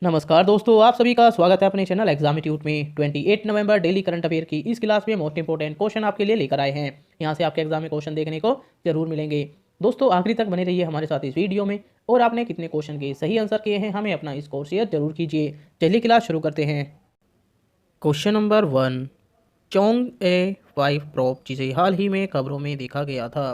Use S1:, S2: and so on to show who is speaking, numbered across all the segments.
S1: नमस्कार दोस्तों, आप सभी का स्वागत है अपने चैनल एग्जाम ट्यूट में। 28 नवंबर डेली करंट अफेयर की इस क्लास में मोस्ट इंपोर्टेंट क्वेश्चन आपके लिए लेकर आए हैं। यहां से आपके एग्जाम में क्वेश्चन देखने को जरूर मिलेंगे। दोस्तों आखिरी तक बने रहिए हमारे साथ इस वीडियो में। और आपने कितने क्वेश्चन के सही आंसर किए हैं हमें अपना स्कोर शेयर जरूर कीजिए। चलिए क्लास शुरू करते हैं। क्वेश्चन नंबर 1, चॉन्ग-ए-5 प्रोब जिसे हाल ही में खबरों में देखा गया था,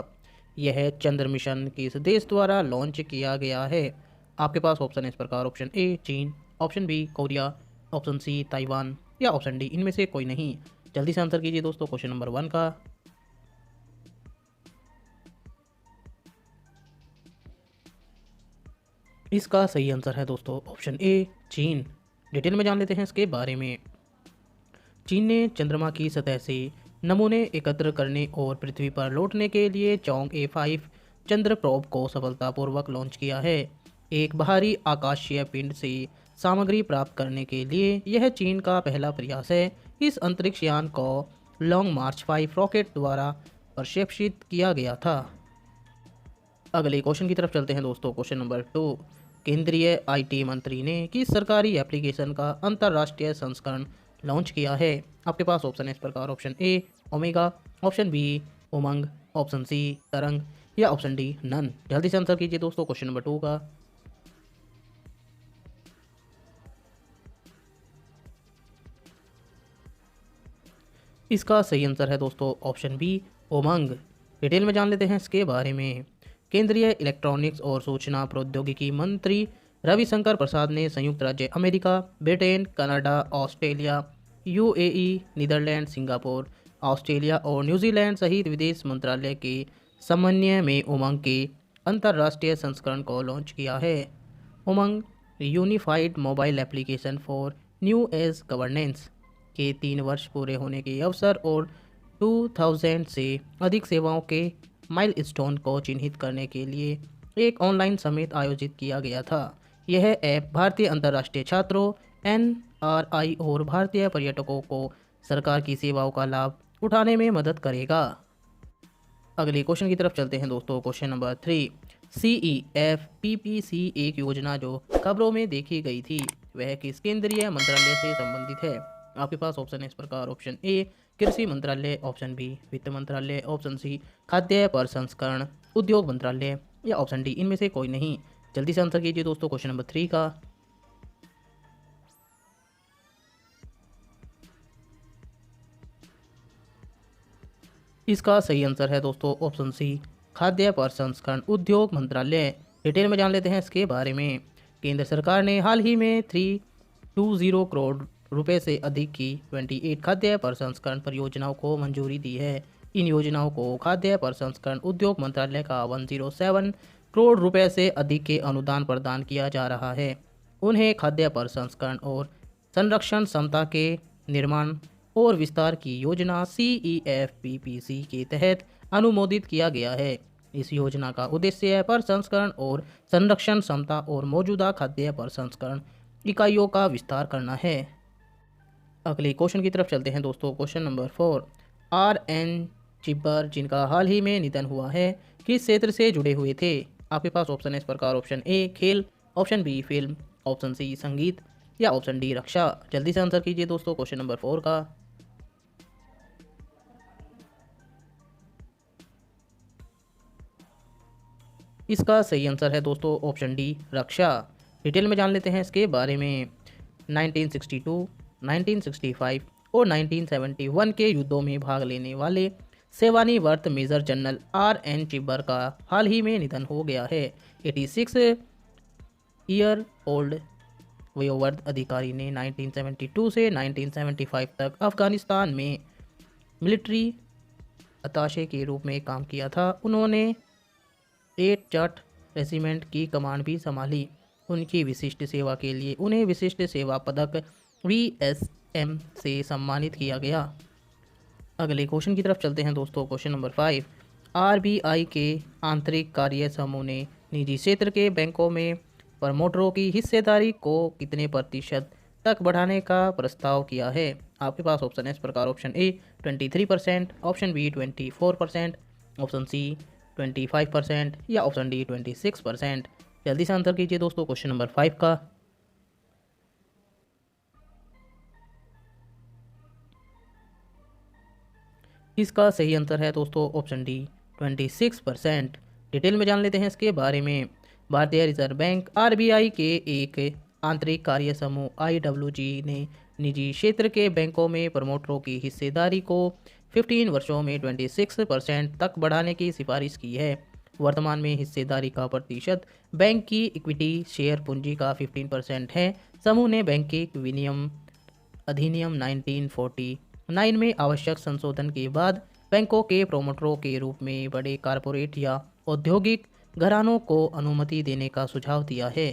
S1: यह चंद्र मिशन किस देश द्वारा लॉन्च किया गया है? आपके पास ऑप्शन है इस प्रकार। ऑप्शन ए चीन, option B Korea, option C Taiwan या ऑप्शन डी इनमें से कोई नहीं। जल्दी से आंसर कीजिए दोस्तों क्वेश्चन नंबर 1 का। इसका सही आंसर है दोस्तों ऑप्शन ए चीन। डिटेल में जान लेते हैं इसके बारे में। चीन ने चंद्रमा की सतह से नमूने एकत्र करने और पृथ्वी पर लौटने के लिए चॉन्ग-ए-5 चंद्र प्रोब को सफलतापूर्वक लॉन्च किया है। एक बाहरी आकाशीय पिंड से सामग्री प्राप्त करने के लिए यह चीन का पहला प्रयास है। इस अंतरिक्ष यान को लॉन्ग मार्च 5 रॉकेट द्वारा प्रक्षेपित किया गया था। अगले क्वेश्चन की तरफ चलते हैं दोस्तों। क्वेश्चन नंबर 2, केंद्रीय आईटी मंत्री ने किस सरकारी एप्लीकेशन का अंतर्राष्ट्रीय संस्करण लॉन्च किया है? आपके पास ऑप्शन है इस प्रकार। Option A omega, option B Umang, option C Tarang या ऑप्शन डी नन। जल्दी से आंसर कीजिए दोस्तों क्वेश्चन नंबर 2 का। इसका सही आंसर है दोस्तों ऑप्शन बी उमंग। डिटेल में जान लेते हैं इसके बारे में। केंद्रीय इलेक्ट्रॉनिक्स और सूचना प्रौद्योगिकी मंत्री रविशंकर प्रसाद ने संयुक्त राज्य America, Britain, Canada, Australia, UAE, Netherlands, Singapore, Australia और न्यूजीलैंड सहित विदेश मंत्रालय के समन्वय में उमंग के अंतर्राष्ट्रीय संस्करण को लॉन्च किया है। UMANG unified mobile application for new age governance के 3 वर्ष पूरे होने के अवसर और 2000 से अधिक सेवाओं के माइलस्टोन को चिन्हित करने के लिए एक ऑनलाइन समिट आयोजित किया गया था। यह ऐप भारतीय अंतर्राष्ट्रीय छात्रों, एनआरआई और भारतीय पर्यटकों को सरकार की सेवाओं का लाभ उठाने में मदद करेगा। अगले क्वेश्चन की तरफ चलते हैं दोस्तों। क्वेश्चन नंबर 3, CEF-PPC एक योजना जो खबरों में देखी गई थी, वह किस केंद्रीय मंत्रालय से संबंधित है? आपके पास ऑप्शन है इस प्रकार। ऑप्शन ए कृषि मंत्रालय, ऑप्शन बी वित्त मंत्रालय, ऑप्शन सी खाद्य प्रसंस्करण उद्योग मंत्रालय या ऑप्शन डी इनमें से कोई नहीं। जल्दी से आंसर कीजिए दोस्तों क्वेश्चन नंबर 3 का। इसका सही आंसर है दोस्तों ऑप्शन सी खाद्य प्रसंस्करण उद्योग मंत्रालय। डिटेल में जान लेते हैं इसके बारे में। केंद्र सरकार ने हाल ही में 320 करोड़ रुपए से अधिक की 28 खाद्य प्रसंस्करण परियोजनाओं को मंजूरी दी है। इन योजनाओं को खाद्य प्रसंस्करण उद्योग मंत्रालय का 107 करोड़ रुपए से अधिक के अनुदान प्रदान किया जा रहा है। उन्हें खाद्य प्रसंस्करण और संरक्षण क्षमता के निर्माण और विस्तार की योजना CEF-PPC के तहत अनुमोदित किया गया है। इस योजना का उद्देश्य प्रसंस्करण और संरक्षण क्षमता और मौजूदा खाद्य प्रसंस्करण इकाइयों का विस्तार करना है। अगले क्वेश्चन की तरफ चलते हैं दोस्तों। क्वेश्चन नंबर 4, RN चिब्बर जिनका हाल ही में निधन हुआ है, किस क्षेत्र से जुड़े हुए थे? आपके पास ऑप्शन है इस प्रकार। ऑप्शन ए खेल, option B film, option C संगीत या ऑप्शन डी रक्षा। जल्दी से आंसर कीजिए दोस्तों क्वेश्चन नंबर 4 का। इसका सही आंसर है दोस्तों ऑप्शन डी रक्षा। डिटेल में जान लेते हैं इसके बारे में। 1962, 1965 और 1971 के युद्धों में भाग लेने वाले सेवानिवृत्त मेजर जनरल RN चिब्बर का हाल ही में निधन हो गया है। 86 ईयर ओल्ड वयोवृद्ध अधिकारी ने 1972 से 1975 तक अफगानिस्तान में मिलिट्री अताशे के रूप में काम किया था। उन्होंने 8 जाट रेजिमेंट की कमान भी संभाली। उनकी विशिष्ट सेवा के लिए उन्हें विशिष्ट सेवा पदक VSM से सम्मानित किया गया। अगले क्वेश्चन की तरफ चलते हैं दोस्तों। क्वेश्चन नंबर 5, RBI के आंतरिक कार्य समूह ने निजी क्षेत्र के बैंकों में प्रमोटरों की हिस्सेदारी को कितने प्रतिशत तक बढ़ाने का प्रस्ताव किया है? आपके पास ऑप्शन है इस प्रकार। Option A 23%, option B 24%, option C 25% या ऑप्शन डी 26%। जल्दी से आंसर कीजिए दोस्तों क्वेश्चन नंबर 5 का। इसका सही आंसर है दोस्तों ऑप्शन डी 26%। डिटेल में जान लेते हैं इसके बारे में। भारतीय रिजर्व बैंक आरबीआई के एक आंतरिक कार्य समूह आईडब्ल्यूजी ने निजी क्षेत्र के बैंकों में प्रमोटरों की हिस्सेदारी को 15 वर्षों में 26% तक बढ़ाने की सिफारिश की है। वर्तमान में हिस्सेदारी का प्रतिशत बैंक की इक्विटी शेयर पूंजी का 15% है। समूह ने बैंकिंग विनियम अधिनियम 1949 में आवश्यक संशोधन के बाद बैंकों के प्रोमोटरों के रूप में बड़े कारपोरेट या औद्योगिक घरानों को अनुमति देने का सुझाव दिया है।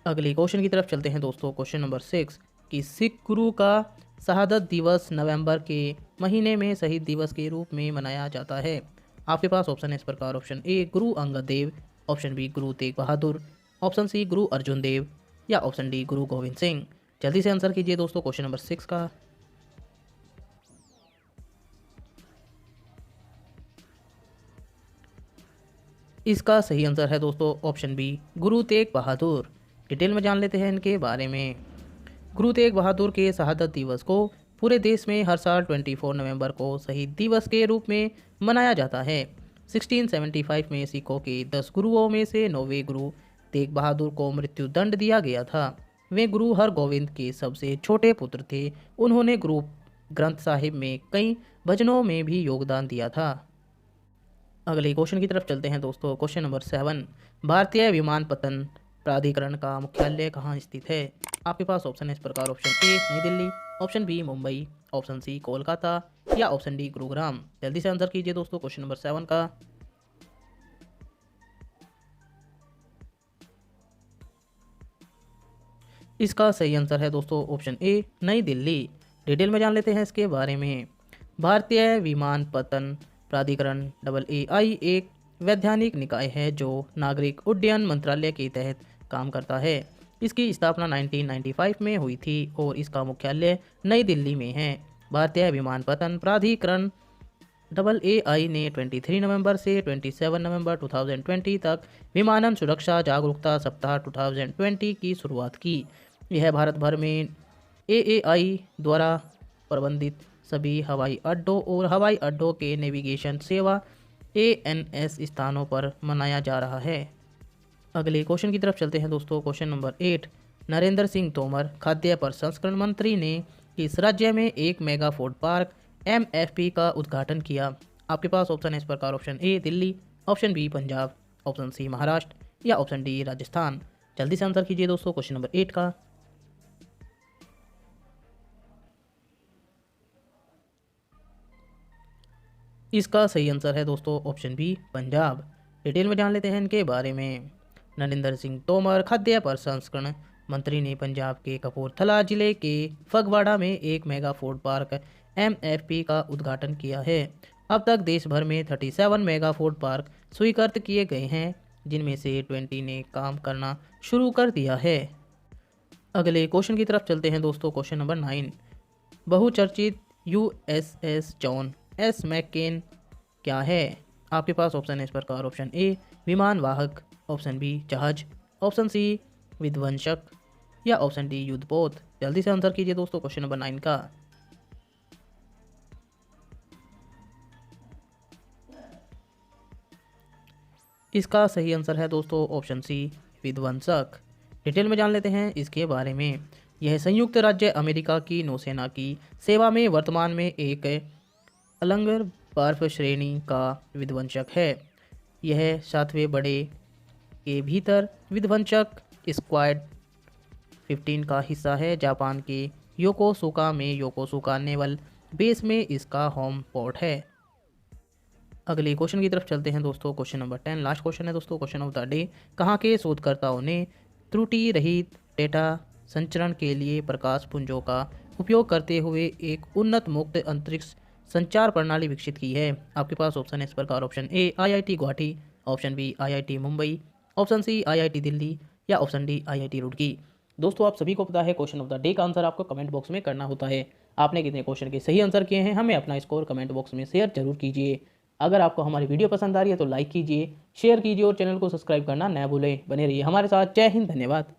S1: अगले क्वेश्चन की तरफ चलते हैं दोस्तों। क्वेश्चन नंबर 6 कि सिख गुरु का शहादत दिवस नवंबर के महीने में शहीद दिवस के रूप में मनाया जाता है। आपके पास ऑप्शन है इस प्रकार। ऑप्शन ए Guru Angad Dev, option B Guru Tegh Bahadur, option C गुरु अर्जुन देव या ऑप्शन डी गुरु गोविंद सिंह। जल्दी से आंसर कीजिए दोस्तों क्वेश्चन नंबर 6 का। इसका सही आंसर है दोस्तों option B Guru Tegh Bahadur. Detail में जान लेते हैं इनके बारे में। गुरु तेग बहादुर के शहादत दिवस को पूरे देश में हर साल 24 नवंबर को शहीद दिवस के रूप में मनाया जाता है। 1675 में सिखों के 10 गुरुओं में से 9वें गुरु तेग बहादुर को मृत्यु दंड दिया गया था। वे गुरु हरगोविंद के सबसे छोटे पुत्र थे। उन्होंने गुरु ग्रंथ साहिब में कई भजनों में भी योगदान दिया था। अगले क्वेश्चन की तरफ चलते हैं दोस्तों। क्वेश्चन नंबर 7 भारतीय विमानपत्तन प्राधिकरण का मुख्यालय कहाँ स्थित है। आपके पास ऑप्शन है इस प्रकार। Option A Nai Delhi, option B Mumbai, option C Kolkata या ऑप्शन डी गुरुग्राम। जल्दी से आंसर कीजिए दोस्तों क्वेश्चन नंबर 7 का। इसका सही आंसर है दोस्तों option A Nai Delhi. Detail में जान लेते हैं इसके बारे में। भारतीय विमानपत्तन प्राधिकरण AAI एक वैधानिक निकाय है जो नागरिक उड्डयन मंत्रालय के तहत काम करता है। इसकी स्थापना 1995 में हुई थी और इसका मुख्यालय नई दिल्ली में है। भारतीय विमानपत्तन प्राधिकरण AAI ने 23 नवंबर से 27 नवंबर 2020 तक विमानन सुरक्षा जागरूकता सप्ताह 2020 की शुरुआत की। यह भारत भर में AAI द्वारा प्रबंधित सभी हवाई अड्डों और हवाई अड्डों के नेविगेशन सेवा ANS स्थानों पर मनाया जा रहा है। अगले क्वेश्चन की तरफ चलते हैं दोस्तों। क्वेश्चन नंबर 8 नरेंद्र सिंह तोमर खाद्य प्रसंस्करण मंत्री ने किस राज्य में एक मेगा फूड पार्क MFP का उद्घाटन किया। आपके पास ऑप्शन है इस प्रकार। Option A Delhi, option B Punjab, option C Maharashtra या ऑप्शन डी राजस्थान। जल्दी से आंसर कीजिए दोस्तों क्वेश्चन नंबर 8 का। इसका सही आंसर है दोस्तों ऑप्शन बी पंजाब। डिटेल में जान लेते हैं इनके बारे में। नरेंद्र सिंह तोमर खाद्य प्रसंस्करण मंत्री ने पंजाब के कपूरथला जिले के फगवाड़ा में एक मेगा फूड पार्क MFP का उद्घाटन किया है। अब तक देश भर में 37 मेगा फूड पार्क स्वीकृत किए गए हैं, जिनमें से 20 ने काम करना शुरू कर दिया है। अगले क्वेश्चन की तरफ चलते हैं दोस्तों। क्वेश्चन नंबर 9 बहुचर्चित USS जॉन S मैकेन क्या है। आपके पास ऑप्शन है इस प्रकार। ऑप्शन ए विमान वाहक, ऑप्शन बी जहाज, ऑप्शन सी विध्वंसक या ऑप्शन डी युद्धपोत। जल्दी से आंसर कीजिए दोस्तों क्वेश्चन नंबर 9 का। इसका सही आंसर है दोस्तों ऑप्शन सी विध्वंसक। डिटेल में जान लेते हैं इसके बारे में। यह संयुक्त राज्य अमेरिका की नौसेना की सेवा में वर्तमान में एक अलंगर बर्फ श्रेणी का विध्वंसक है। यह 7वें बड़े के भीतर विध्वंसक स्क्वाड 15 का हिस्सा है। जापान के योकोसुका में योकोसुका नेवल बेस में इसका होम पोर्ट है। अगले क्वेश्चन की तरफ चलते हैं दोस्तों। क्वेश्चन नंबर 10 लास्ट क्वेश्चन है दोस्तों। क्वेश्चन ऑफ द डे कहाँ के शोधकर्ताओं ने त्रुटि रहित डेटा संचरण के लिए प्रकाश पुंजों का उपयोग करते हुए एक उन्नत मुक्त अंतरिक्ष संचार प्रणाली विकसित की है। आपके पास ऑप्शन है इस प्रकार। Option A IIT Guwahati, option B IIT Mumbai, option C IIT Delhi या ऑप्शन डी IIT रुड़की। दोस्तों आप सभी को पता है क्वेश्चन ऑफ द डे का आंसर आपको कमेंट बॉक्स में करना होता है। आपने कितने क्वेश्चन के सही आंसर किए हैं हमें अपना स्कोर कमेंट बॉक्स में शेयर जरूर कीजिए। अगर आपको हमारी वीडियो पसंद आ रही है तो लाइक कीजिए, शेयर कीजिए और चैनल को सब्सक्राइब करना न भूलें। बने रहिए हमारे साथ। जय हिंद, धन्यवाद।